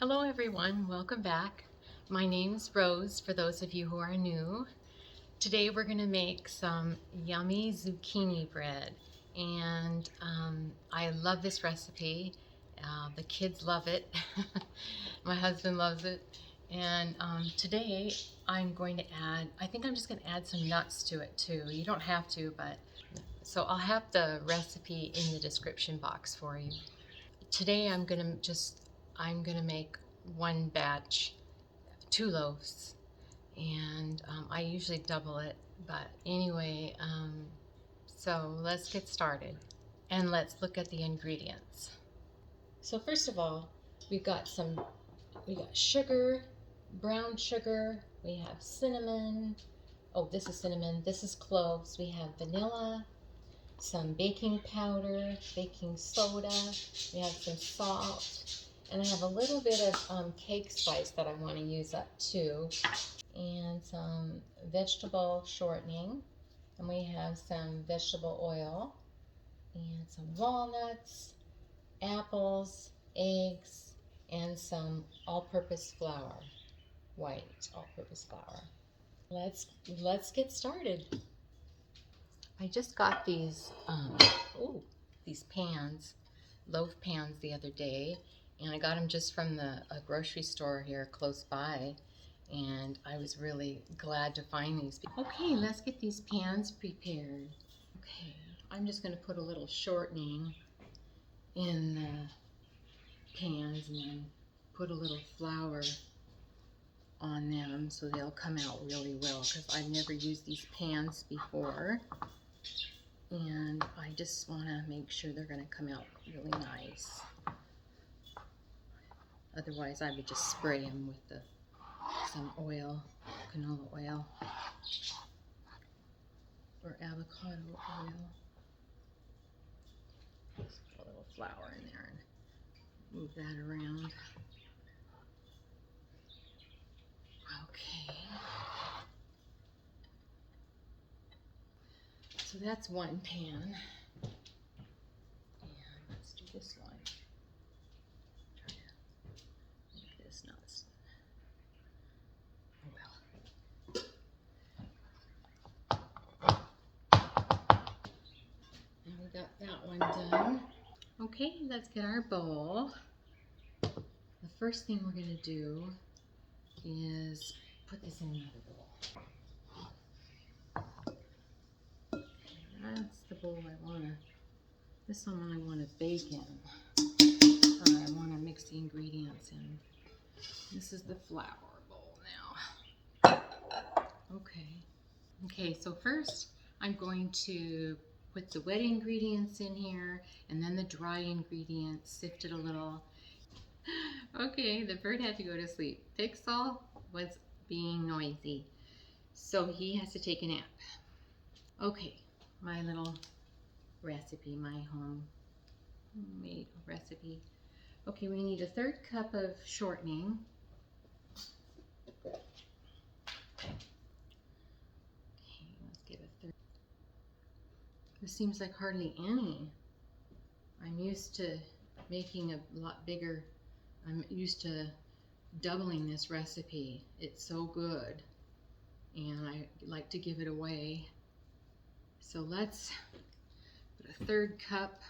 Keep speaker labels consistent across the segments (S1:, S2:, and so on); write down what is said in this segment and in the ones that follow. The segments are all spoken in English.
S1: Hello everyone, welcome back. My name's Rose for those of you who are new. Today we're going to make some yummy zucchini bread and I love this recipe. The kids love it. My husband loves it. And today I'm going to add, I think I'm just going to add some nuts to it too. You don't have to, but so I'll have the recipe in the description box for you. Today I'm going to make one batch, 2 loaves, and I usually double it, but anyway, so let's get started and let's look at the ingredients. So first of all, we got sugar, brown sugar, we have cinnamon, oh this is cinnamon, this is cloves, we have vanilla, some baking powder, baking soda, we have some salt, and I have a little bit of cake spice that I want to use up too, and some vegetable shortening, and we have some vegetable oil, and some walnuts, apples, eggs, and some all-purpose flour, white all-purpose flour. Let's get started. I just got these pans, loaf pans the other day, and I got them just from a grocery store here close by, and I was really glad to find these. Okay, let's get these pans prepared. Okay, I'm just going to put a little shortening in the pans and then put a little flour on them so they'll come out really well, because I've never used these pans before. And I just want to make sure they're going to come out really nice. Otherwise, I would just spray them with some oil, canola oil, or avocado oil. Just put a little flour in there and move that around. Okay. So that's one pan. And let's do this one. Try to make this not. And we got that one done. Okay, let's get our bowl. The first thing we're going to do is put this in another bowl. That's the bowl I want to, this one I want to bake in. Or I want to mix the ingredients in. This is the flour bowl now. Okay, so first I'm going to put the wet ingredients in here and then the dry ingredients, sift it a little. Okay, the bird had to go to sleep. Pixel was being noisy, so he has to take a nap. Okay, my little recipe, my homemade recipe. Okay, we need a 1/3 cup of shortening. Okay, let's get a 1/3. This seems like hardly any. I'm used to making a lot bigger. I'm used to doubling this recipe. It's so good, and I like to give it away. So let's put a 1/3 cup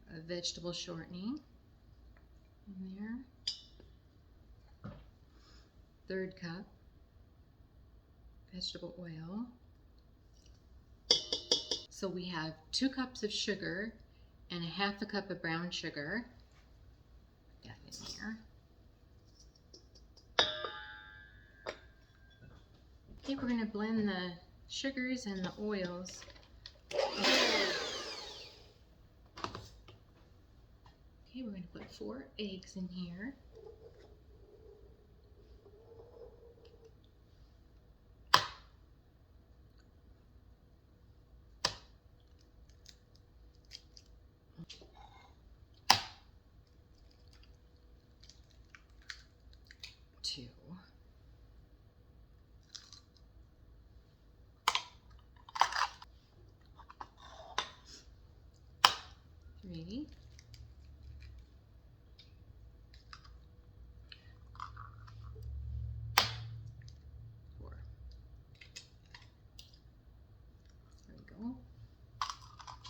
S1: of vegetable shortening in there. 1/3 cup vegetable oil. So we have 2 cups of sugar and a 1/2 cup of brown sugar. Put that in there. Okay, we're going to blend the sugars and the oils. Okay, we're going to put 4 eggs in here. Two. 3.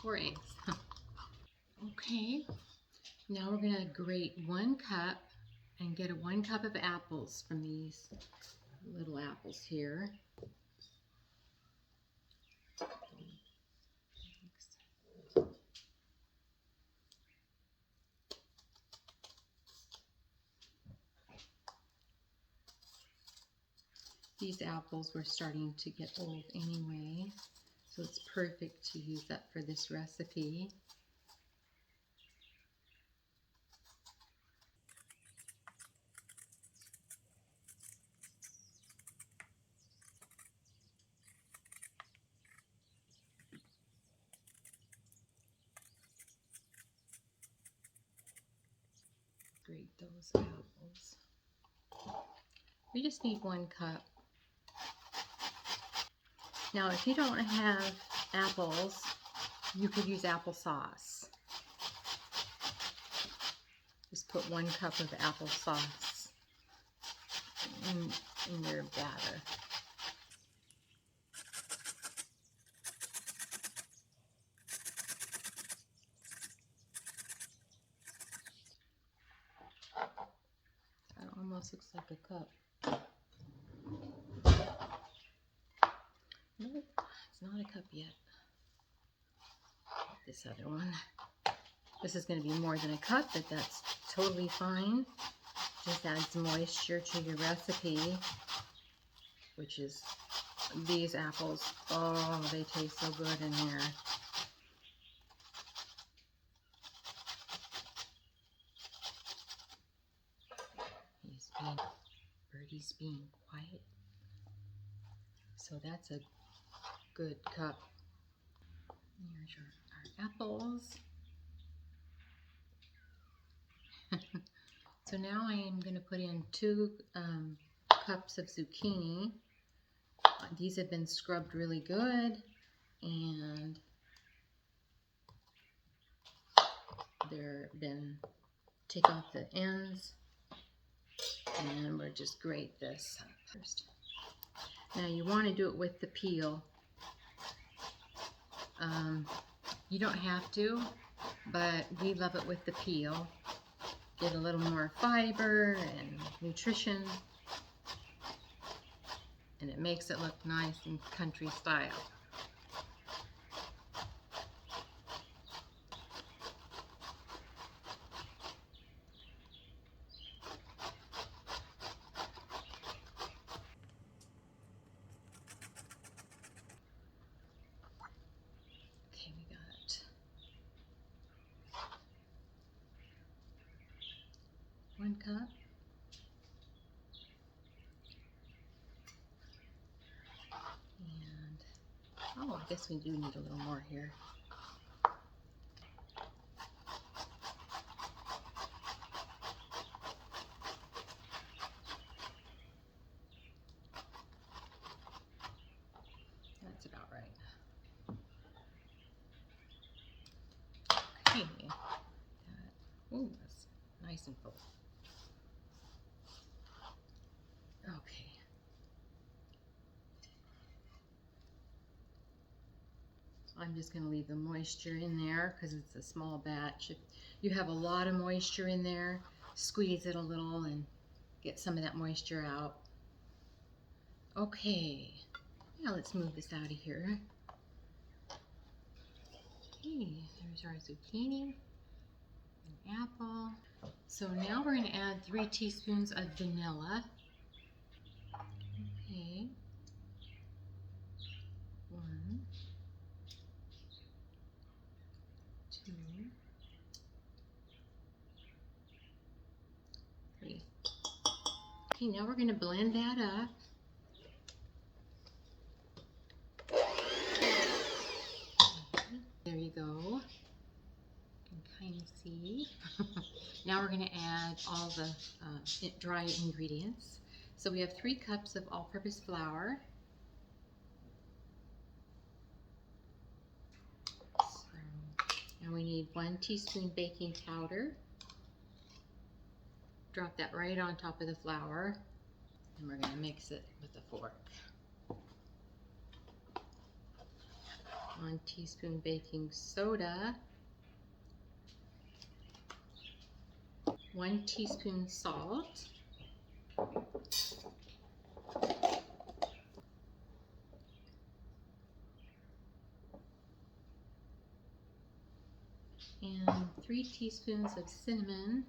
S1: 4 eggs. Okay, now we're gonna grate 1 cup and get a 1 cup of apples from these little apples here. These apples were starting to get old anyway, so it's perfect to use up for this recipe. Grate those apples. We just need 1 cup. Now, if you don't have apples, you could use applesauce. Just put 1 cup of applesauce in your batter. That almost looks like a cup. Nope, it's not a cup yet. This other one. This is going to be more than a cup, but that's totally fine. Just adds moisture to your recipe, which is these apples. Oh, they taste so good in here. Birdie's being quiet. So that's a good cup. Here's our apples. So now I am going to put in 2 cups of zucchini. These have been scrubbed really good, and take off the ends, and we'll just grate this first. Now you want to do it with the peel. You don't have to, but we love it with the peel. Get a little more fiber and nutrition, and it makes it look nice and country style. Okay, we got 1 cup. And, oh, I guess we do need a little more here. That's about right. Okay. Ooh, that's nice and full. Okay. I'm just going to leave the moisture in there because it's a small batch. If you have a lot of moisture in there, squeeze it a little and get some of that moisture out. Okay, now let's move this out of here. Okay, there's our zucchini, an apple. So now we're going to add 3 teaspoons of vanilla. Okay, 1, 2, 3. Okay, now we're going to blend that up. There you go. You can kind of see. Now we're going to add all the dry ingredients. So we have 3 cups of all-purpose flour. And we need 1 teaspoon baking powder. Drop that right on top of the flour, and we're going to mix it with a fork. 1 teaspoon baking soda, 1 teaspoon salt, and 3 teaspoons of cinnamon,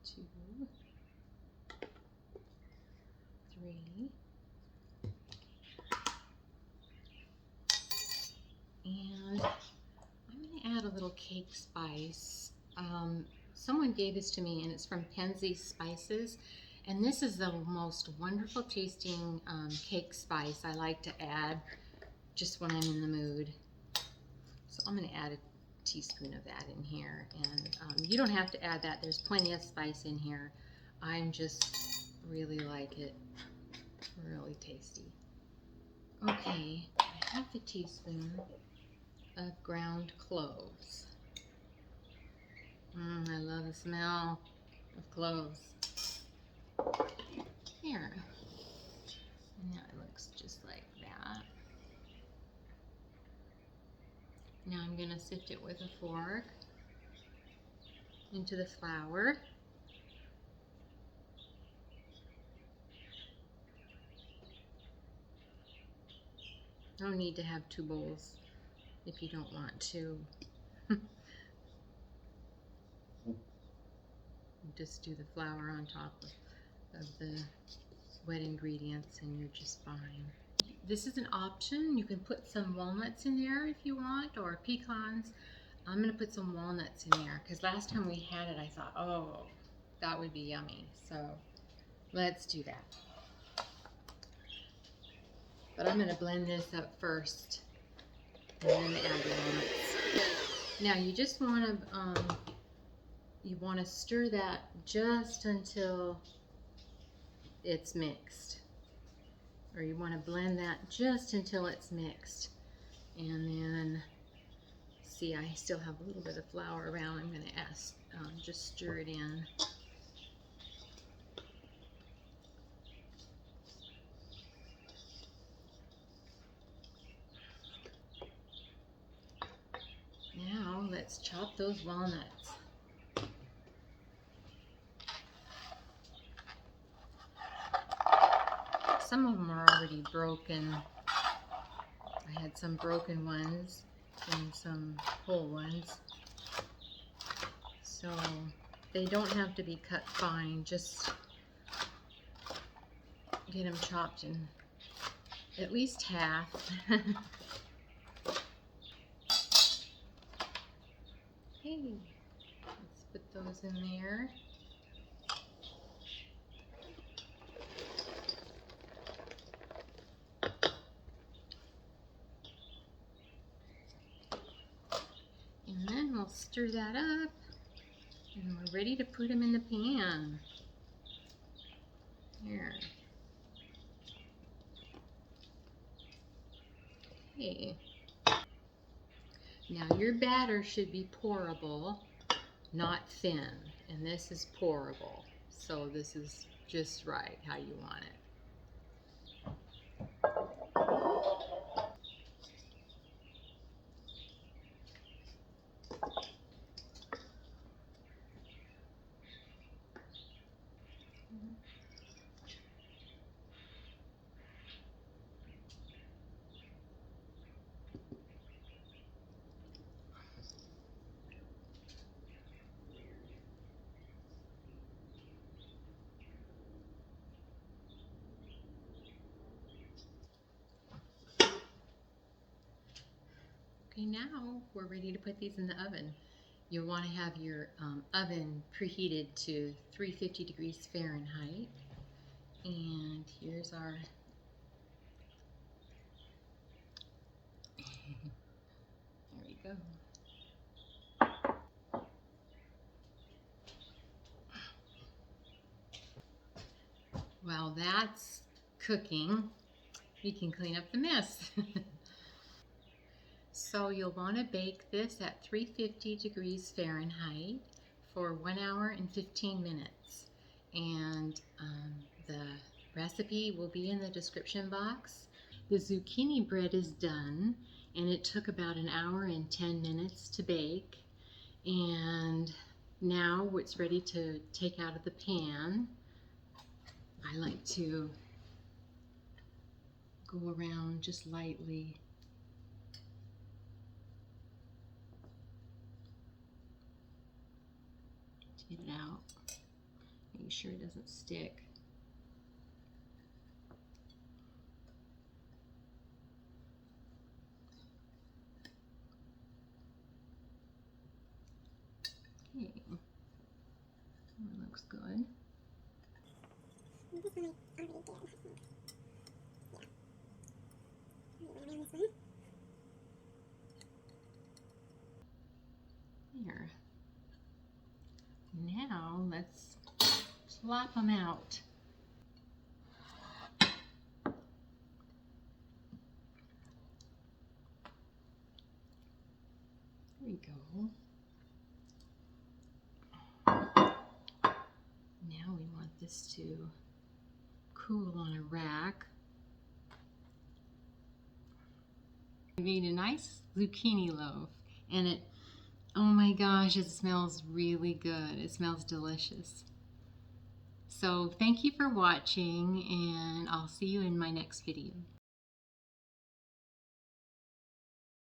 S1: two, 3, and I'm going to add a little cake spice. Someone gave this to me and it's from Penzeys spices, and this is the most wonderful tasting cake spice I like to add just when I'm in the mood. So I'm going to add a teaspoon of that in here, and you don't have to add that. There's plenty of spice in here. I'm just really like it. Really tasty. Okay, half a teaspoon of ground cloves. I love the smell of cloves. Here. And now it looks just like that. Now I'm going to sift it with a fork into the flour. No need to have 2 bowls if you don't want to. Just do the flour on top of the wet ingredients and you're just fine. This is an option. You can put some walnuts in there if you want, or pecans. I'm going to put some walnuts in there because last time we had it I thought, oh, that would be yummy. So let's do that. But I'm going to blend this up first and then add the walnuts. Now you just want to stir that just until it's mixed, or you want to blend that just until it's mixed. And then see, I still have a little bit of flour around. I'm going to just stir it in. Now let's chop those walnuts. Some of them are already broken. I had some broken ones and some whole ones. So they don't have to be cut fine, just get them chopped in at least half. Okay, let's put those in there. And then we'll stir that up, and we're ready to put them in the pan. Here. Okay. Now your batter should be pourable, not thin, and this is pourable. So this is just right how you want it. Okay, now we're ready to put these in the oven. You'll want to have your oven preheated to 350 degrees Fahrenheit. And here's our there we go. While that's cooking, we can clean up the mess. So you'll want to bake this at 350 degrees Fahrenheit for 1 hour and 15 minutes. And the recipe will be in the description box. The zucchini bread is done, and it took about 1 hour and 10 minutes to bake. And now it's ready to take out of the pan. I like to go around just lightly. To get it out. Make sure it doesn't stick. Okay, that looks good.
S2: This one I already did, I think. Yeah. Around this one.
S1: There. Now let's plop them out. There we go. Now we want this to cool on a rack. I made a nice zucchini loaf, and it, oh my gosh, it smells really good. It smells delicious. So thank you for watching, and I'll see you in my next video.